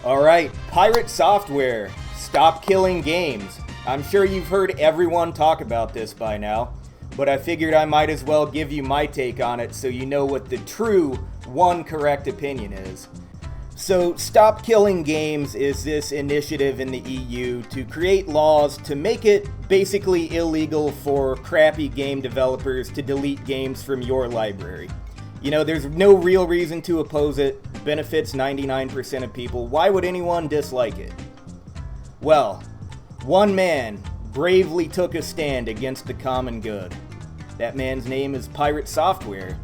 Alright, Pirate Software, stop killing games. I'm sure you've heard everyone talk about this by now, but I figured I might as well give you my take on it so you know what the true, one correct opinion is. So, Stop Killing Games is this initiative in the EU to create laws to make it basically illegal for crappy game developers to delete games from your library. You know, there's no real reason to oppose it, benefits 99% of people, why would anyone dislike it? Well, one man bravely took a stand against the common good. That man's name is Pirate Software,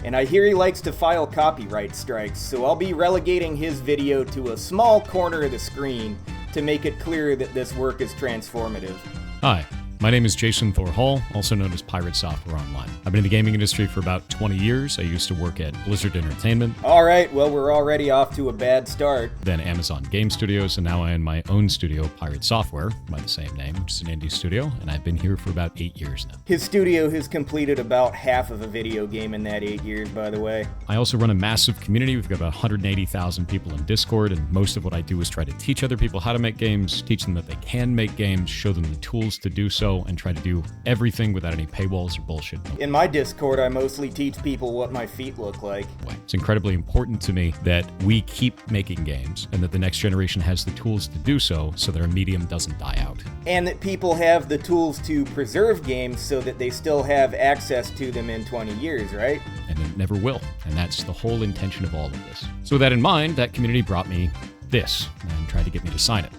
and I hear he likes to file copyright strikes, so I'll be relegating his video to a small corner of the screen to make it clear that this work is transformative. Hi, my name is Jason Thor Hall, also known as Pirate Software Online. I've been in the gaming industry for about 20 years. I used to work at Blizzard Entertainment. Alright, well we're already off to a bad start. Then Amazon Game Studios, and now I own my own studio, Pirate Software, by the same name, which is an indie studio, and I've been here for about 8 years now. His studio has completed about half of a video game in that 8 years, by the way. I also run a massive community. We've got about 180,000 people in Discord, and most of what I do is try to teach other people how to make games, teach them that they can make games, show them the tools to do so, and try to do everything without any paywalls or bullshit. In my Discord, I mostly teach people what my feet look like. It's incredibly important to me that we keep making games and that the next generation has the tools to do so that our medium doesn't die out. And that people have the tools to preserve games so that they still have access to them in 20 years, right? And it never will. And that's the whole intention of all of this. So with that in mind, that community brought me this and tried to get me to sign it.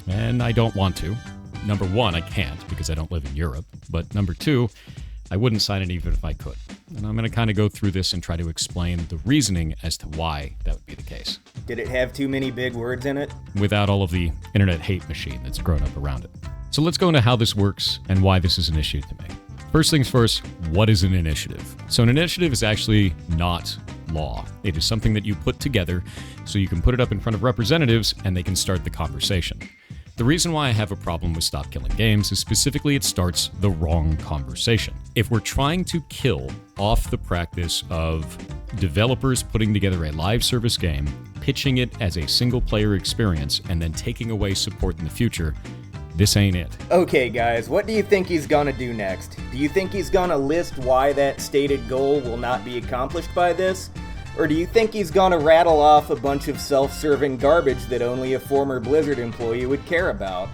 And I don't want to. Number one, I can't because I don't live in Europe. But number two, I wouldn't sign it even if I could. And I'm going to kind of go through this and try to explain the reasoning as to why that would be the case. Did it have too many big words in it? Without all of the internet hate machine that's grown up around it. So let's go into how this works and why this is an issue to me. First things first, what is an initiative? So an initiative is actually not law. It is something that you put together so you can put it up in front of representatives and they can start the conversation. The reason why I have a problem with Stop Killing Games is specifically it starts the wrong conversation. If we're trying to kill off the practice of developers putting together a live service game, pitching it as a single-player experience, and then taking away support in the future, this ain't it. Okay guys, what do you think he's gonna do next? Do you think he's gonna list why that stated goal will not be accomplished by this? Or do you think he's gonna rattle off a bunch of self-serving garbage that only a former Blizzard employee would care about?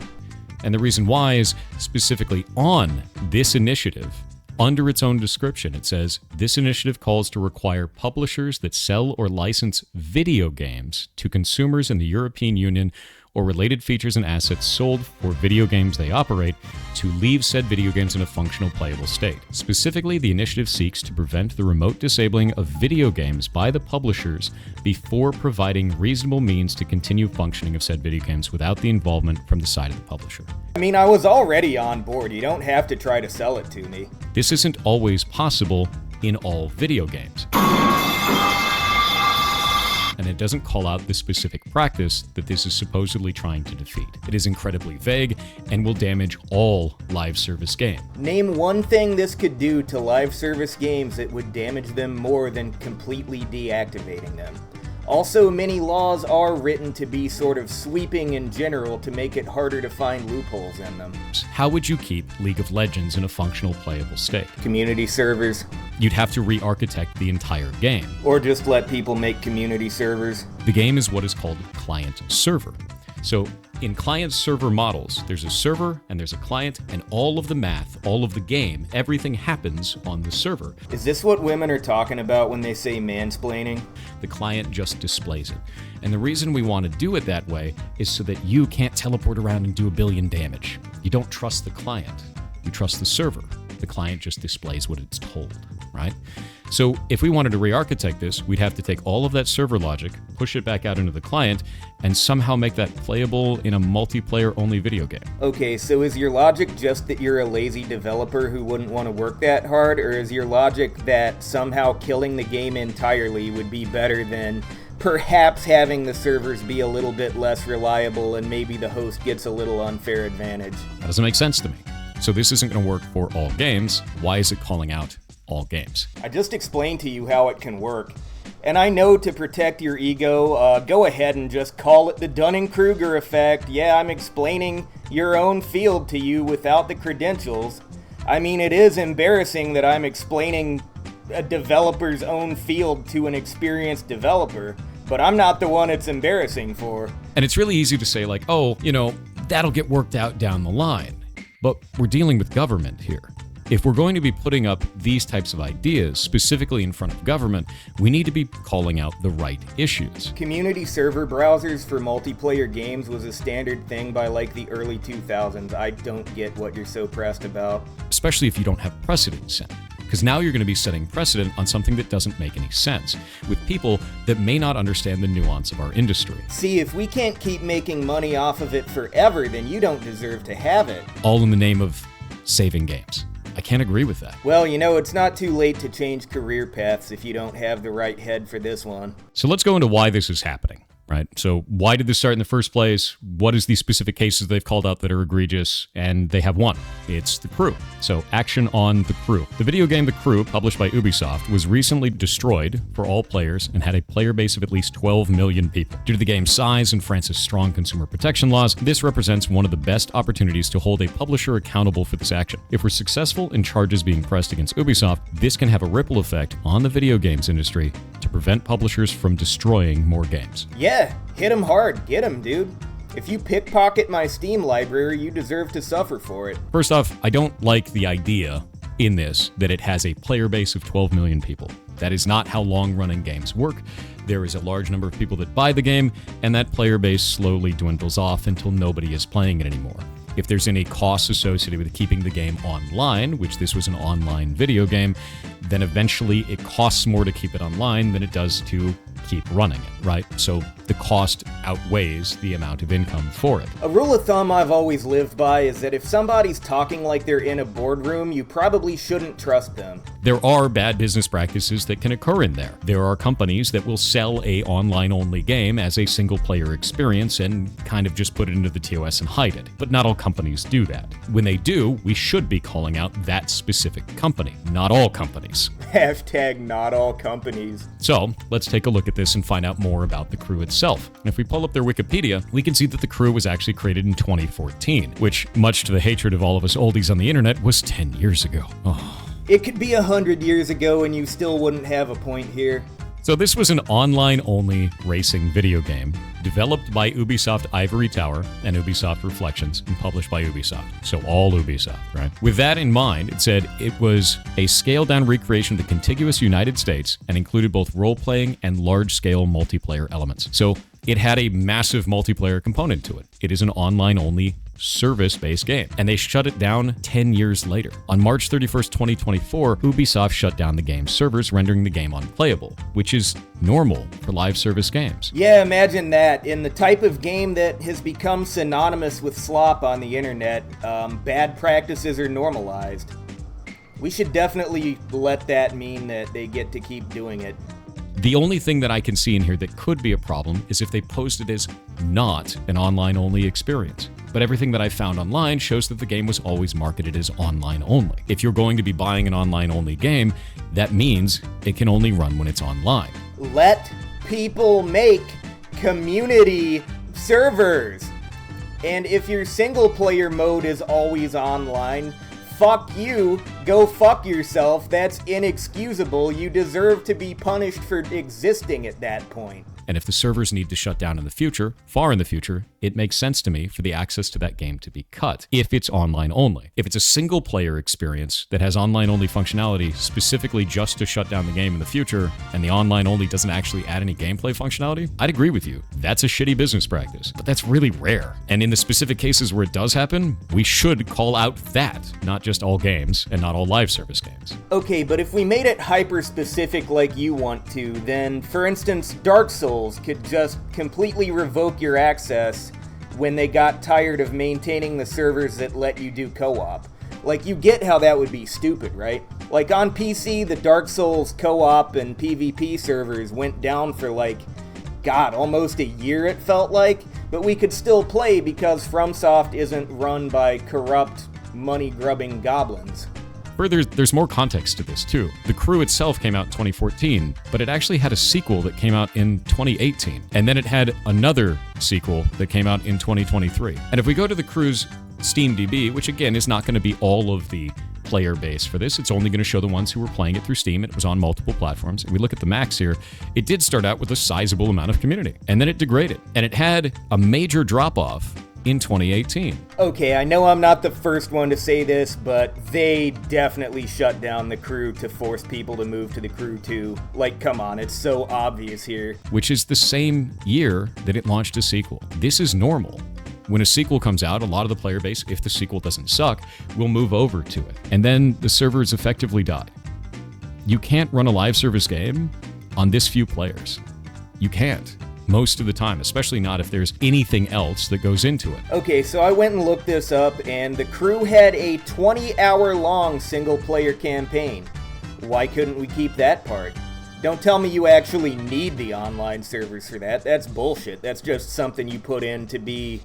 And the reason why is specifically on this initiative, under its own description, it says, this initiative calls to require publishers that sell or license video games to consumers in the European Union or related features and assets sold for video games they operate to leave said video games in a functional playable state. Specifically, the initiative seeks to prevent the remote disabling of video games by the publishers before providing reasonable means to continue functioning of said video games without the involvement from the side of the publisher. I mean, I was already on board. You don't have to try to sell it to me. This isn't always possible in all video games. And it doesn't call out the specific practice that this is supposedly trying to defeat. It is incredibly vague and will damage all live service games. Name one thing this could do to live service games that would damage them more than completely deactivating them. Also, many laws are written to be sort of sweeping in general to make it harder to find loopholes in them. How would you keep League of Legends in a functional playable state? Community servers. You'd have to re-architect the entire game. Or just let people make community servers. The game is what is called client-server. So in client-server models, there's a server and there's a client, and all of the math, all of the game, everything happens on the server. Is this what women are talking about when they say mansplaining? The client just displays it. And the reason we want to do it that way is so that you can't teleport around and do a billion damage. You don't trust the client. You trust the server. The client just displays what it's told, right? So if we wanted to re-architect this, we'd have to take all of that server logic, push it back out into the client, and somehow make that playable in a multiplayer-only video game. Okay, so is your logic just that you're a lazy developer who wouldn't want to work that hard, or is your logic that somehow killing the game entirely would be better than perhaps having the servers be a little bit less reliable and maybe the host gets a little unfair advantage? That doesn't make sense to me. So this isn't going to work for all games. Why is it calling out all games? I just explained to you how it can work. And I know to protect your ego, go ahead and just call it the Dunning-Kruger effect. Yeah, I'm explaining your own field to you without the credentials. I mean, it is embarrassing that I'm explaining a developer's own field to an experienced developer, but I'm not the one it's embarrassing for. And it's really easy to say, like, oh, that'll get worked out down the line. But we're dealing with government here. If we're going to be putting up these types of ideas specifically in front of government, we need to be calling out the right issues. Community server browsers for multiplayer games was a standard thing by like the early 2000s. I don't get what you're so pressed about. Especially if you don't have precedent set. Because now you're going to be setting precedent on something that doesn't make any sense, with people that may not understand the nuance of our industry. See, if we can't keep making money off of it forever, then you don't deserve to have it. All in the name of saving games. I can't agree with that. Well, it's not too late to change career paths if you don't have the right head for this one. So let's go into why this is happening, right? So why did this start in the first place? What is these specific cases they've called out that are egregious? And they have one. It's The Crew. So action on The Crew. The video game The Crew, published by Ubisoft, was recently destroyed for all players and had a player base of at least 12 million people. Due to the game's size and France's strong consumer protection laws, this represents one of the best opportunities to hold a publisher accountable for this action. If we're successful in charges being pressed against Ubisoft, this can have a ripple effect on the video games industry to prevent publishers from destroying more games. Yeah, hit 'em hard. Get 'em, dude. If you pickpocket my Steam library, you deserve to suffer for it. First off, I don't like the idea in this that it has a player base of 12 million people. That is not how long-running games work. There is a large number of people that buy the game, and that player base slowly dwindles off until nobody is playing it anymore. If there's any costs associated with keeping the game online, which this was an online video game, then eventually it costs more to keep it online than it does to keep running it, right? So the cost outweighs the amount of income for it. A rule of thumb I've always lived by is that if somebody's talking like they're in a boardroom, you probably shouldn't trust them. There are bad business practices that can occur in there. There are companies that will sell a online-only game as a single-player experience and kind of just put it into the TOS and hide it. But not all companies do that. When they do, we should be calling out that specific company, not all companies. Hashtag not all companies. So let's take a look at this and find out more about The Crew itself. And if we pull up their Wikipedia, we can see that The Crew was actually created in 2014, which, much to the hatred of all of us oldies on the internet, was 10 years ago. Oh. It could be 100 years ago and you still wouldn't have a point here. So this was an online-only racing video game developed by Ubisoft Ivory Tower and Ubisoft Reflections and published by Ubisoft. So all Ubisoft, right? With that in mind, it said it was a scaled-down recreation of the contiguous United States and included both role-playing and large-scale multiplayer elements. So it had a massive multiplayer component to it. It is an online-only service-based game, and they shut it down 10 years later. On March 31st, 2024, Ubisoft shut down the game's servers, rendering the game unplayable, which is normal for live service games. Yeah, imagine that. In the type of game that has become synonymous with slop on the internet, bad practices are normalized. We should definitely let that mean that they get to keep doing it. The only thing that I can see in here that could be a problem is if they post it as not an online-only experience. But everything that I found online shows that the game was always marketed as online only. If you're going to be buying an online-only game, that means it can only run when it's online. Let people make community servers. And if your single-player mode is always online, fuck you, go fuck yourself, that's inexcusable, you deserve to be punished for existing at that point. And if the servers need to shut down in the future, far in the future, it makes sense to me for the access to that game to be cut, if it's online only. If it's a single player experience that has online only functionality specifically just to shut down the game in the future, and the online only doesn't actually add any gameplay functionality, I'd agree with you. That's a shitty business practice, but that's really rare. And in the specific cases where it does happen, we should call out that, not just all games and not all live service games. Okay, but if we made it hyper-specific like you want to, then, for instance, Dark Souls could just completely revoke your access when they got tired of maintaining the servers that let you do co-op. Like, you get how that would be stupid, right? Like, on PC, the Dark Souls co-op and PvP servers went down for, almost a year it felt like, but we could still play because FromSoft isn't run by corrupt, money-grubbing goblins. there's more context to this too. The Crew itself came out in 2014, but it actually had a sequel that came out in 2018. And then it had another sequel that came out in 2023. And if we go to the Crew's SteamDB, which again is not going to be all of the player base for this, it's only going to show the ones who were playing it through Steam. It was on multiple platforms. And we look at the max here, it did start out with a sizable amount of community, and then it degraded. And it had a major drop-off in 2018. Okay, I know I'm not the first one to say this, but they definitely shut down the Crew to force people to move to the Crew 2. Like, come on, it's so obvious here. Which is the same year that it launched a sequel. This is normal. When a sequel comes out, a lot of the player base, if the sequel doesn't suck, will move over to it. And then the servers effectively die. You can't run a live service game on this few players. You can't. Most of the time, especially not if there's anything else that goes into it. Okay, so I went and looked this up, and the Crew had a 20-hour-long single-player campaign. Why couldn't we keep that part? Don't tell me you actually need the online servers for that. That's bullshit. That's just something you put in to be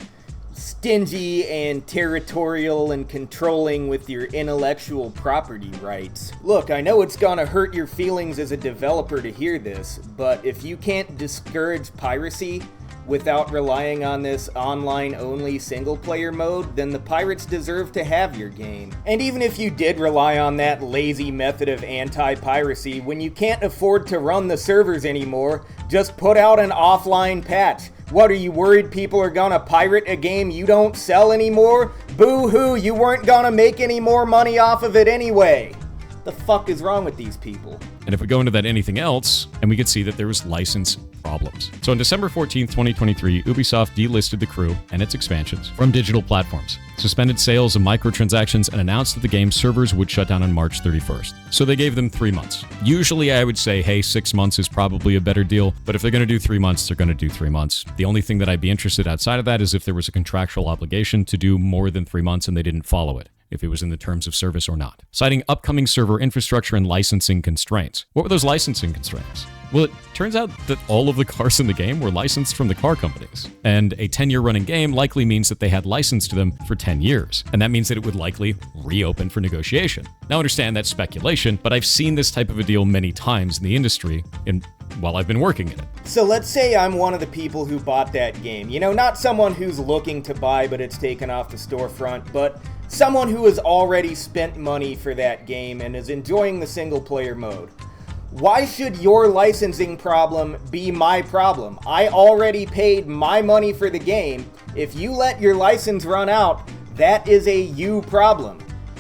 stingy and territorial and controlling with your intellectual property rights. Look, I know it's gonna hurt your feelings as a developer to hear this, but if you can't discourage piracy without relying on this online-only single-player mode, then the pirates deserve to have your game. And even if you did rely on that lazy method of anti-piracy, when you can't afford to run the servers anymore, just put out an offline patch. What, are you worried people are gonna pirate a game you don't sell anymore? Boo-hoo, you weren't gonna make any more money off of it anyway. The fuck is wrong with these people? And if we go into that anything else, and we could see that there was license problems. So on December 14th, 2023, Ubisoft delisted the Crew and its expansions from digital platforms, suspended sales of microtransactions, and announced that the game's servers would shut down on March 31st. So they gave them 3 months. Usually I would say, hey, 6 months is probably a better deal, but if they're going to do 3 months, they're going to do 3 months. The only thing that I'd be interested outside of that is if there was a contractual obligation to do more than 3 months and they didn't follow it, if it was in the terms of service or not. Citing upcoming server infrastructure and licensing constraints. What were those licensing constraints? Well, it turns out that all of the cars in the game were licensed from the car companies. And a 10-year running game likely means that they had license to them for 10 years. And that means that it would likely reopen for negotiation. Now, understand that's speculation, but I've seen this type of a deal many times in the industry while I've been working in it. So let's say I'm one of the people who bought that game. You know, not someone who's looking to buy but it's taken off the storefront, but someone who has already spent money for that game and is enjoying the single-player mode. Why should your licensing problem be my problem? I already paid my money for the game. If you let your license run out, that is a you problem.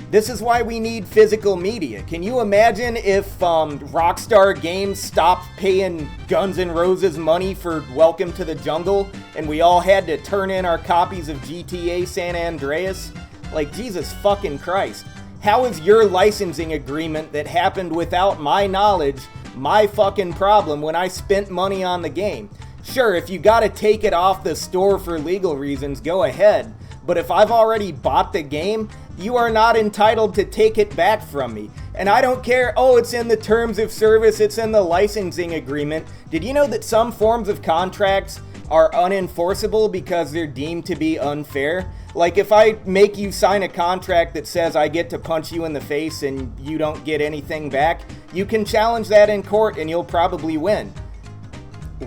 This is why we need physical media. Can you imagine if Rockstar Games stopped paying Guns N' Roses money for Welcome to the Jungle and we all had to turn in our copies of GTA San Andreas? Like, Jesus fucking Christ. How is your licensing agreement that happened without my knowledge my fucking problem when I spent money on the game? Sure, if you gotta take it off the store for legal reasons, go ahead. But if I've already bought the game, you are not entitled to take it back from me. And I don't care, oh, it's in the terms of service, it's in the licensing agreement. Did you know that some forms of contracts are unenforceable because they're deemed to be unfair? Like, if I make you sign a contract that says I get to punch you in the face and you don't get anything back, you can challenge that in court and you'll probably win.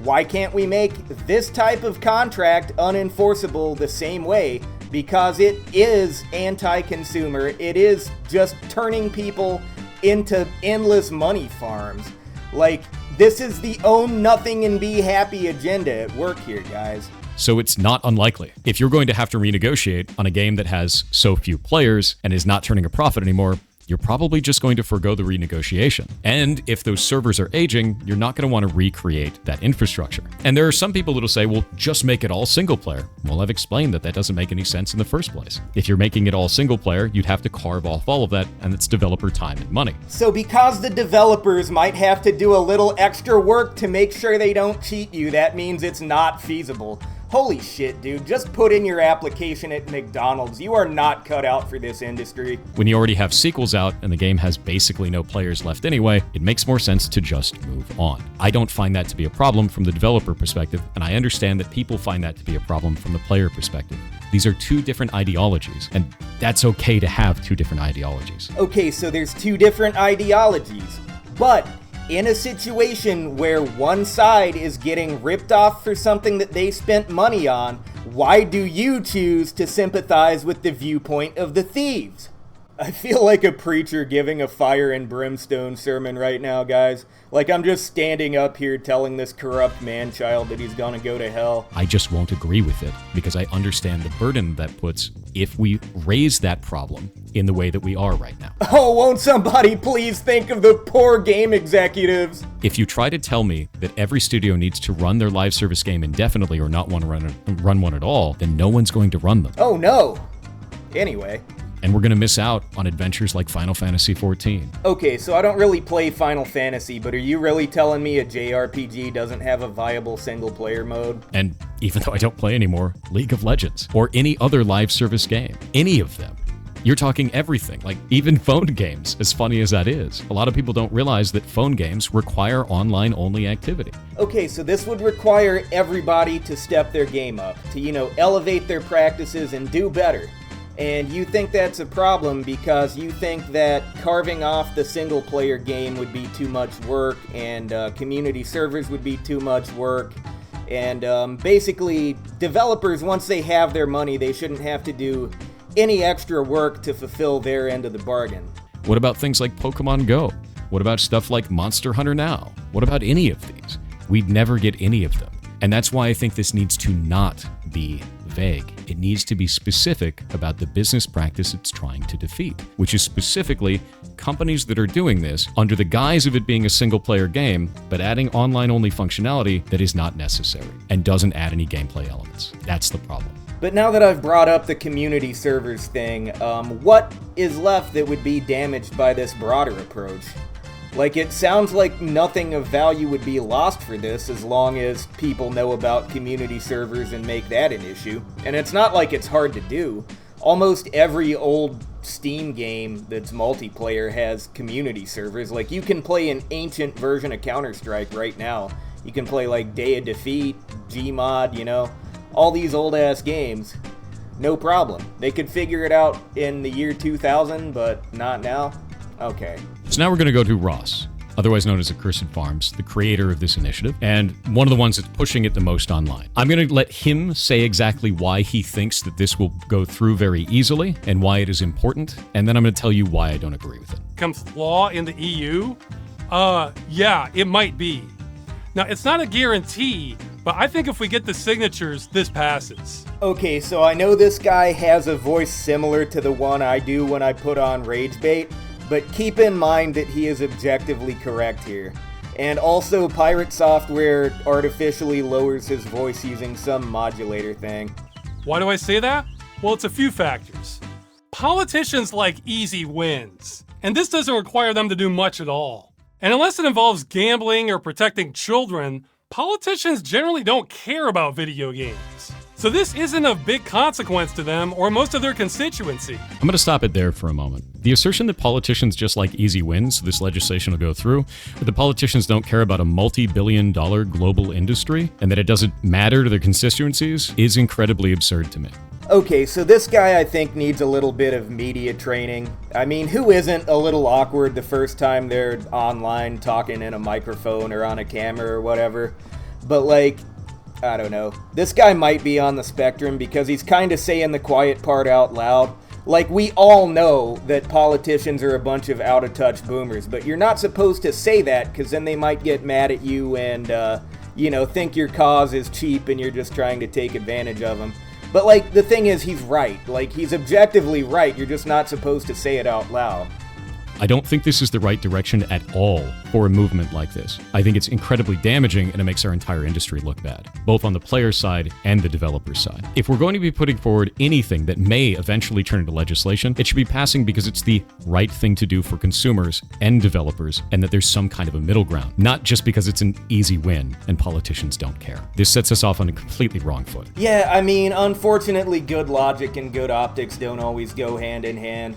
Why can't we make this type of contract unenforceable the same way? Because it is anti-consumer. It is just turning people into endless money farms. Like, this is the own nothing and be happy agenda at work here, guys. So it's not unlikely. If you're going to have to renegotiate on a game that has so few players and is not turning a profit anymore, you're probably just going to forgo the renegotiation. And if those servers are aging, you're not going to want to recreate that infrastructure. And there are some people that'll say, well, just make it all single player. Well, I've explained that doesn't make any sense in the first place. If you're making it all single player, you'd have to carve off all of that, and it's developer time and money. So because the developers might have to do a little extra work to make sure they don't cheat you, that means it's not feasible. Holy shit, dude. Just put in your application at McDonald's. You are not cut out for this industry. When you already have sequels out and the game has basically no players left anyway, it makes more sense to just move on. I don't find that to be a problem from the developer perspective, and I understand that people find that to be a problem from the player perspective. These are two different ideologies, and that's okay to have two different ideologies. Okay, so there's two different ideologies, but in a situation where one side is getting ripped off for something that they spent money on, why do you choose to sympathize with the viewpoint of the thieves? I feel like a preacher giving a fire and brimstone sermon right now, guys. Like I'm just standing up here telling this corrupt man-child that he's gonna go to hell. I just won't agree with it because I understand the burden that puts if we raise that problem in the way that we are right now. Oh, won't somebody please think of the poor game executives? If you try to tell me that every studio needs to run their live service game indefinitely or not want to run one at all, then no one's going to run them. Oh no. Anyway. And we're going to miss out on adventures like Final Fantasy XIV. Okay, so I don't really play Final Fantasy, but are you really telling me a JRPG doesn't have a viable single-player mode? And even though I don't play anymore, League of Legends, or any other live service game, any of them. You're talking everything, like even phone games, as funny as that is. A lot of people don't realize that phone games require online-only activity. Okay, so this would require everybody to step their game up, to, elevate their practices and do better. And you think that's a problem because you think that carving off the single-player game would be too much work, and community servers would be too much work, and basically, developers, once they have their money, they shouldn't have to do any extra work to fulfill their end of the bargain. What about things like Pokemon Go? What about stuff like Monster Hunter Now? What about any of these? We'd never get any of them. And that's why I think this needs to not be vague. It needs to be specific about the business practice it's trying to defeat, which is specifically companies that are doing this under the guise of it being a single-player game, but adding online-only functionality that is not necessary and doesn't add any gameplay elements. That's the problem. But now that I've brought up the community servers thing, what is left that would be damaged by this broader approach? Like, it sounds like nothing of value would be lost for this as long as people know about community servers and make that an issue. And it's not like it's hard to do. Almost every old Steam game that's multiplayer has community servers. Like, you can play an ancient version of Counter-Strike right now. You can play, like, Day of Defeat, Gmod, all these old-ass games. No problem. They could figure it out in the year 2000, but not now. Okay. So now we're going to go to Ross, otherwise known as Accursed Farms, the creator of this initiative, and one of the ones that's pushing it the most online. I'm going to let him say exactly why he thinks that this will go through very easily and why it is important, and then I'm going to tell you why I don't agree with it. Comes law in the EU? Yeah, it might be. Now, it's not a guarantee, but I think if we get the signatures, this passes. Okay, so I know this guy has a voice similar to the one I do when I put on Rage Bait, but keep in mind that he is objectively correct here. And also, Pirate Software artificially lowers his voice using some modulator thing. Why do I say that? Well, it's a few factors. Politicians like easy wins, and this doesn't require them to do much at all. And unless it involves gambling or protecting children, politicians generally don't care about video games. So this isn't of big consequence to them or most of their constituency. I'm going to stop it there for a moment. The assertion that politicians just like easy wins, so this legislation will go through, or that politicians don't care about a multi-billion-dollar global industry, and that it doesn't matter to their constituencies, is incredibly absurd to me. Okay, so this guy I think needs a little bit of media training. I mean, who isn't a little awkward the first time they're online talking in a microphone or on a camera or whatever? But like, I don't know. This guy might be on the spectrum because he's kind of saying the quiet part out loud. Like, we all know that politicians are a bunch of out-of-touch boomers, but you're not supposed to say that because then they might get mad at you and, think your cause is cheap and you're just trying to take advantage of them. But, like, the thing is, he's right. Like, he's objectively right. You're just not supposed to say it out loud. I don't think this is the right direction at all for a movement like this. I think it's incredibly damaging and it makes our entire industry look bad, both on the player side and the developer side. If we're going to be putting forward anything that may eventually turn into legislation, it should be passing because it's the right thing to do for consumers and developers, and that there's some kind of a middle ground, not just because it's an easy win and politicians don't care. This sets us off on a completely wrong foot. Yeah, I mean, unfortunately, good logic and good optics don't always go hand in hand.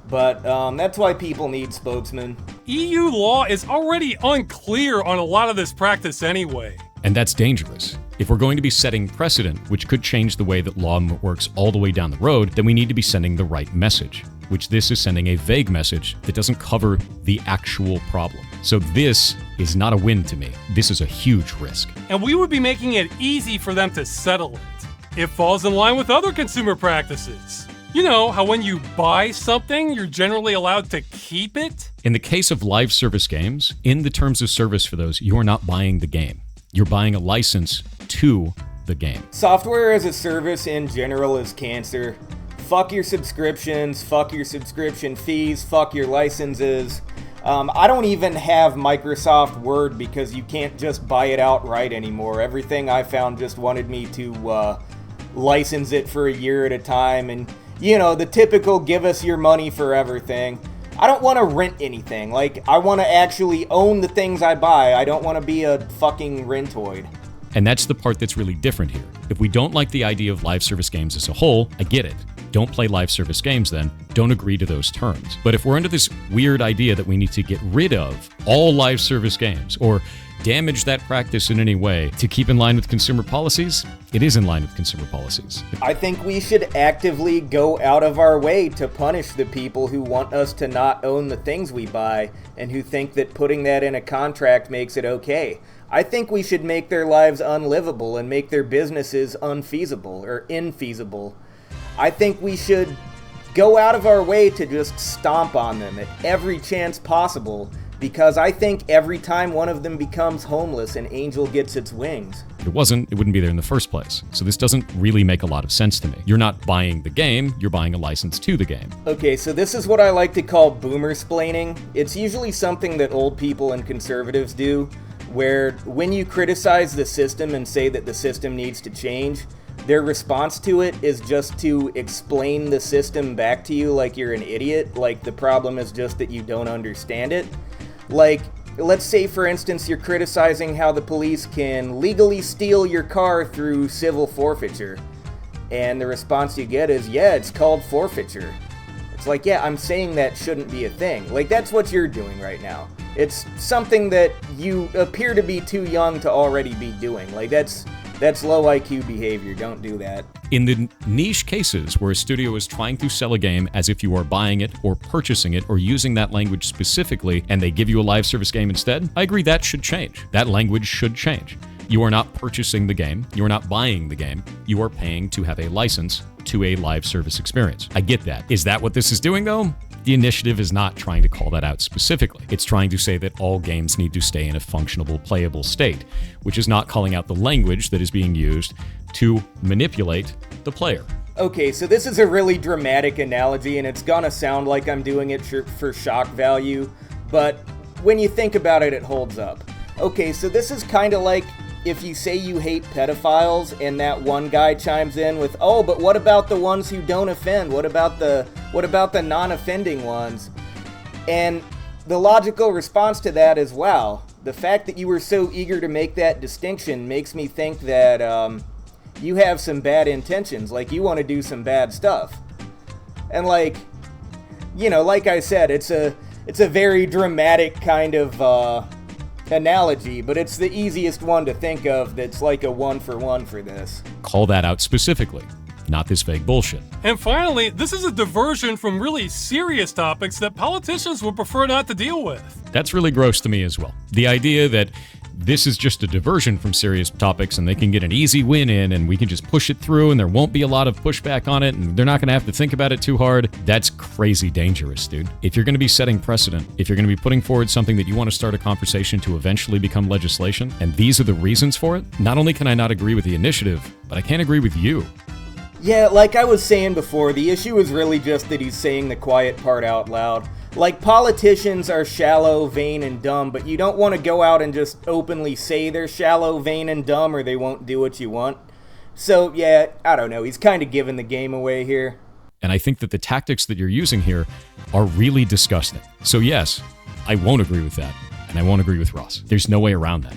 But that's why people need spokesmen. EU law is already unclear on a lot of this practice anyway. And that's dangerous. If we're going to be setting precedent, which could change the way that law works all the way down the road, then we need to be sending the right message, which this is sending a vague message that doesn't cover the actual problem. So this is not a win to me. This is a huge risk. And we would be making it easy for them to settle it. It falls in line with other consumer practices. You know how when you buy something, you're generally allowed to keep it? In the case of live service games, in the terms of service for those, you are not buying the game. You're buying a license to the game. Software as a service in general is cancer. Fuck your subscriptions, fuck your subscription fees, fuck your licenses. I don't even have Microsoft Word because you can't just buy it outright anymore. Everything I found just wanted me to license it for a year at a time, and you know, the typical give us your money forever thing. I don't want to rent anything. Like, I want to actually own the things I buy. I don't want to be a fucking rentoid. And that's the part that's really different here. If we don't like the idea of live service games as a whole, I get it. Don't play live service games then. Don't agree to those terms. But if we're under this weird idea that we need to get rid of all live service games or damage that practice in any way to keep in line with consumer policies, it is in line with consumer policies. I think we should actively go out of our way to punish the people who want us to not own the things we buy and who think that putting that in a contract makes it okay. I think we should make their lives unlivable and make their businesses unfeasible or infeasible. I think we should go out of our way to just stomp on them at every chance possible, because I think every time one of them becomes homeless, an angel gets its wings. If it wasn't, it wouldn't be there in the first place. So this doesn't really make a lot of sense to me. You're not buying the game, you're buying a license to the game. Okay, so this is what I like to call boomer-splaining. It's usually something that old people and conservatives do, where when you criticize the system and say that the system needs to change, their response to it is just to explain the system back to you like you're an idiot, like the problem is just that you don't understand it. Like, let's say, for instance, you're criticizing how the police can legally steal your car through civil forfeiture. And the response you get is, yeah, it's called forfeiture. It's like, yeah, I'm saying that shouldn't be a thing. Like, that's what you're doing right now. It's something that you appear to be too young to already be doing. Like, that's low IQ behavior. Don't do that. In the niche cases where a studio is trying to sell a game as if you are buying it or purchasing it or using that language specifically, and they give you a live service game instead, I agree that should change. That language should change. You are not purchasing the game. You are not buying the game. You are paying to have a license to a live service experience. I get that. Is that what this is doing, though? The initiative is not trying to call that out specifically. It's trying to say that all games need to stay in a functionable, playable state, which is not calling out the language that is being used to manipulate the player. Okay, so this is a really dramatic analogy, and it's gonna sound like I'm doing it for shock value, but when you think about it, it holds up. Okay, so this is kind of like if you say you hate pedophiles and that one guy chimes in with, oh, but what about the ones who don't offend? What about the non-offending ones? And the logical response to that is, wow, the fact that you were so eager to make that distinction makes me think that you have some bad intentions, like you want to do some bad stuff. And like, you know, like I said, it's a very dramatic kind of analogy, but it's the easiest one to think of that's like a one-for-one for this. Call that out specifically, not this vague bullshit. And finally, this is a diversion from really serious topics that politicians would prefer not to deal with. That's really gross to me as well. The idea that this is just a diversion from serious topics and they can get an easy win in and we can just push it through and there won't be a lot of pushback on it and they're not going to have to think about it too hard. That's crazy dangerous, dude. If you're going to be setting precedent, if you're going to be putting forward something that you want to start a conversation to eventually become legislation, and these are the reasons for it, not only can I not agree with the initiative, but I can't agree with you. Yeah, like I was saying before, the issue is really just that he's saying the quiet part out loud. Like, politicians are shallow, vain, and dumb, but you don't want to go out and just openly say they're shallow, vain, and dumb, or they won't do what you want. So, yeah, I don't know. He's kind of giving the game away here. And I think that the tactics that you're using here are really disgusting. So yes, I won't agree with that, and I won't agree with Ross. There's no way around that.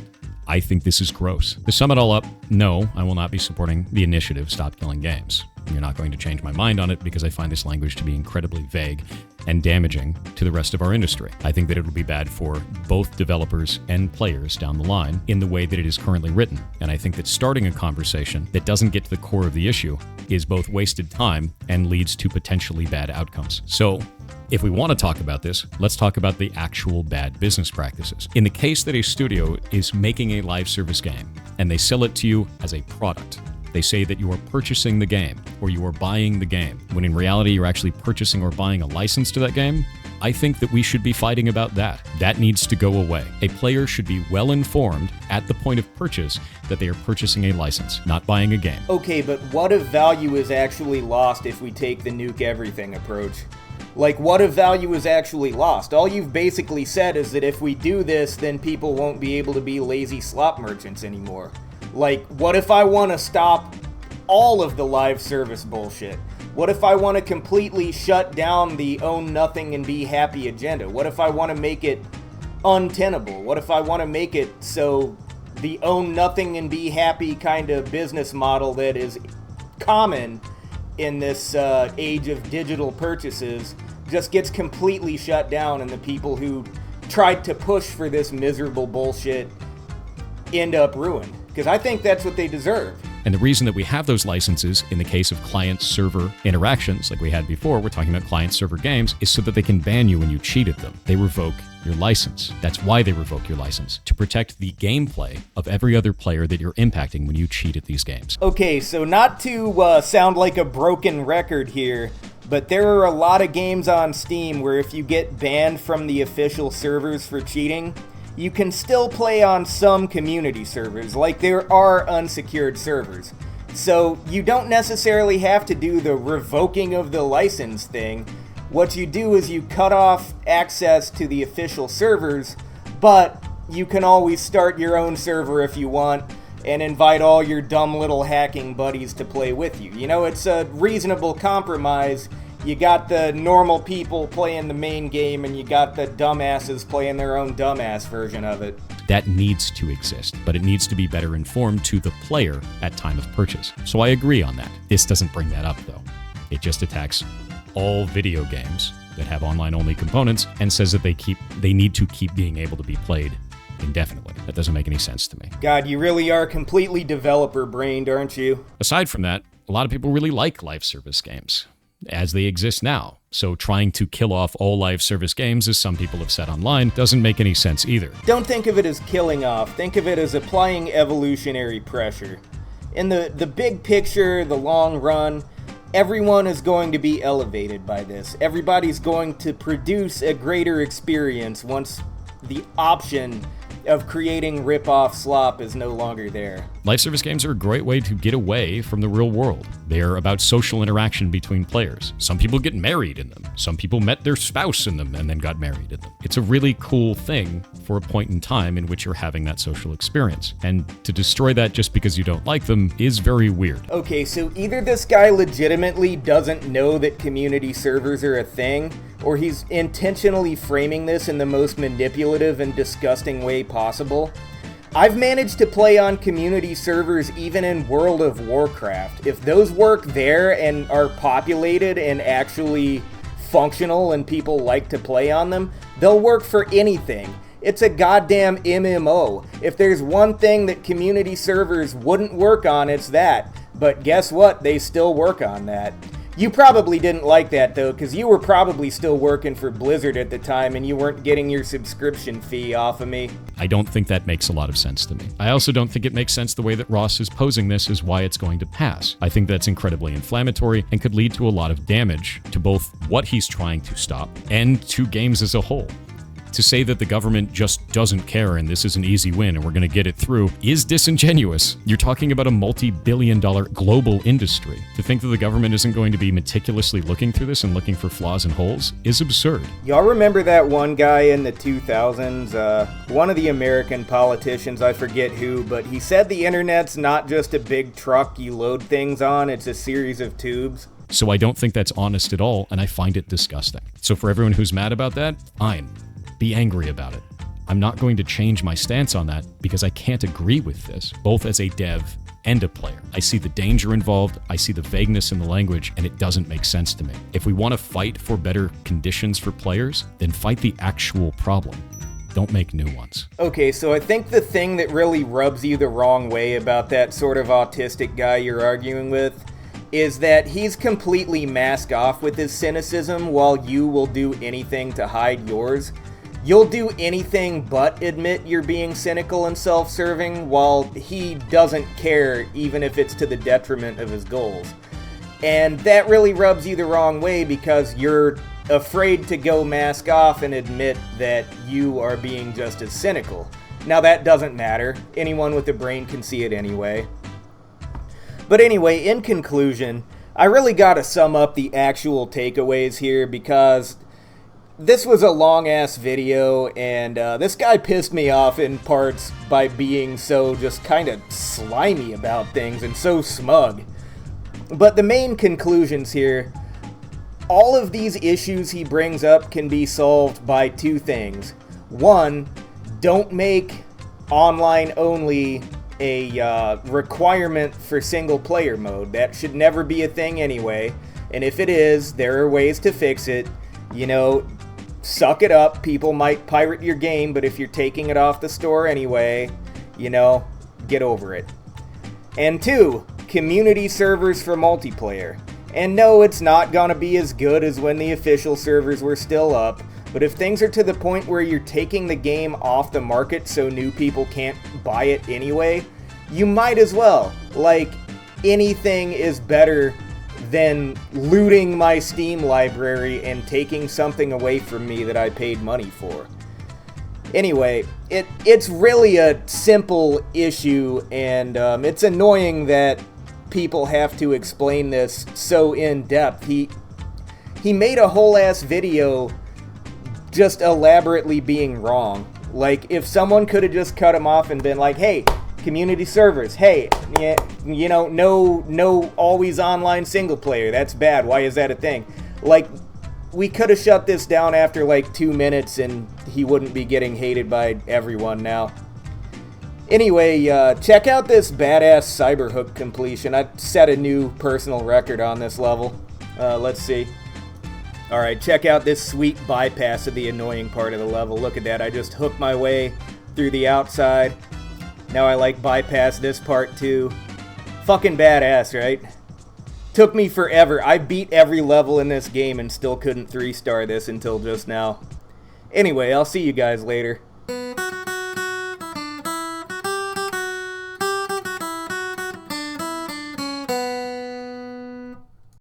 I think this is gross. To sum it all up, no, I will not be supporting the initiative Stop Killing Games. You're not going to change my mind on it because I find this language to be incredibly vague and damaging to the rest of our industry. I think that it will be bad for both developers and players down the line in the way that it is currently written. And I think that starting a conversation that doesn't get to the core of the issue is both wasted time and leads to potentially bad outcomes. So, if we want to talk about this, let's talk about the actual bad business practices. In the case that a studio is making a live service game and they sell it to you as a product, they say that you are purchasing the game or you are buying the game, when in reality you're actually purchasing or buying a license to that game. I think that we should be fighting about that. That needs to go away. A player should be well informed at the point of purchase that they are purchasing a license, not buying a game. Okay, but what if value is actually lost if we take the nuke everything approach? Like, what if value is actually lost? All you've basically said is that if we do this, then people won't be able to be lazy slot merchants anymore. Like, what if I want to stop all of the live service bullshit? What if I want to completely shut down the own nothing and be happy agenda? What if I want to make it untenable? What if I want to make it so the own nothing and be happy kind of business model that is common in this age of digital purchases just gets completely shut down, and the people who tried to push for this miserable bullshit end up ruined? Because I think that's what they deserve. And the reason that we have those licenses in the case of client-server interactions, like we had before, we're talking about client-server games, is so that they can ban you when you cheat at them. They revoke your license. That's why they revoke your license, to protect the gameplay of every other player that you're impacting when you cheat at these games. Okay, so not to sound like a broken record here, but there are a lot of games on Steam where if you get banned from the official servers for cheating, you can still play on some community servers, like there are unsecured servers. So you don't necessarily have to do the revoking of the license thing. What you do is you cut off access to the official servers, but you can always start your own server if you want and invite all your dumb little hacking buddies to play with you. You know, it's a reasonable compromise. You got the normal people playing the main game, and you got the dumbasses playing their own dumbass version of it. That needs to exist, but it needs to be better informed to the player at time of purchase. So I agree on that. This doesn't bring that up, though. It just attacks all video games that have online-only components and says that they need to keep being able to be played indefinitely. That doesn't make any sense to me. God, you really are completely developer-brained, aren't you? Aside from that, a lot of people really like live service games as they exist now. So trying to kill off all live service games, as some people have said online, doesn't make any sense either. Don't think of it as killing off. Think of it as applying evolutionary pressure. In the big picture, the long run, everyone is going to be elevated by this. Everybody's going to produce a greater experience once the option of creating rip-off slop is no longer there. Live service games are a great way to get away from the real world. They are about social interaction between players. Some people get married in them. Some people met their spouse in them and then got married in them. It's a really cool thing for a point in time in which you're having that social experience. And to destroy that just because you don't like them is very weird. Okay, so either this guy legitimately doesn't know that community servers are a thing, or he's intentionally framing this in the most manipulative and disgusting way possible. I've managed to play on community servers even in World of Warcraft. If those work there and are populated and actually functional and people like to play on them, they'll work for anything. It's a goddamn MMO. If there's one thing that community servers wouldn't work on, it's that. But guess what? They still work on that. You probably didn't like that, though, because you were probably still working for Blizzard at the time and you weren't getting your subscription fee off of me. I don't think that makes a lot of sense to me. I also don't think it makes sense the way that Ross is posing this is why it's going to pass. I think that's incredibly inflammatory and could lead to a lot of damage to both what he's trying to stop and to games as a whole. To say that the government just doesn't care and this is an easy win and we're going to get it through is disingenuous. You're talking about a multi-billion-dollar global industry. To think that the government isn't going to be meticulously looking through this and looking for flaws and holes is absurd. Y'all remember that one guy in the 2000s? One of the American politicians, I forget who, but he said the internet's not just a big truck you load things on, it's a series of tubes. So I don't think that's honest at all, and I find it disgusting. So for everyone who's mad about that, fine. Be angry about it. I'm not going to change my stance on that because I can't agree with this, both as a dev and a player. I see the danger involved, I see the vagueness in the language, and it doesn't make sense to me. If we want to fight for better conditions for players, then fight the actual problem. Don't make new ones. Okay, so I think the thing that really rubs you the wrong way about that sort of autistic guy you're arguing with is that he's completely masked off with his cynicism while you will do anything to hide yours. You'll do anything but admit you're being cynical and self-serving, while he doesn't care even if it's to the detriment of his goals. And that really rubs you the wrong way because you're afraid to go mask off and admit that you are being just as cynical. Now that doesn't matter. Anyone with a brain can see it anyway. But anyway, in conclusion, I really gotta sum up the actual takeaways here because this was a long-ass video, and this guy pissed me off in parts by being so just kind of slimy about things and so smug. But the main conclusions here, all of these issues he brings up can be solved by two things. One, don't make online only a requirement for single-player mode. That should never be a thing anyway, and if it is, there are ways to fix it. You know, suck it up. People might pirate your game, but if you're taking it off the store anyway, you know, get over it. And two, community servers for multiplayer. And no, it's not gonna be as good as when the official servers were still up, but if things are to the point where you're taking the game off the market so new people can't buy it anyway, you might as well. Like, anything is better than looting my Steam library and taking something away from me that I paid money for. Anyway, it's really a simple issue, and it's annoying that people have to explain this so in depth. He made a whole ass video just elaborately being wrong. Like, if someone could have just cut him off and been like, hey, community servers, hey, you know, no always online single player, that's bad, why is that a thing? Like, we could have shut this down after like 2 minutes and he wouldn't be getting hated by everyone now. Anyway, check out this badass Cyberhook completion. I set a new personal record on this level. Let's see. Alright, check out this sweet bypass of the annoying part of the level. Look at that, I just hooked my way through the outside. Now I like bypass this part too. Fucking badass, right? Took me forever. I beat every level in this game and still couldn't 3-star this until just now. Anyway, I'll see you guys later.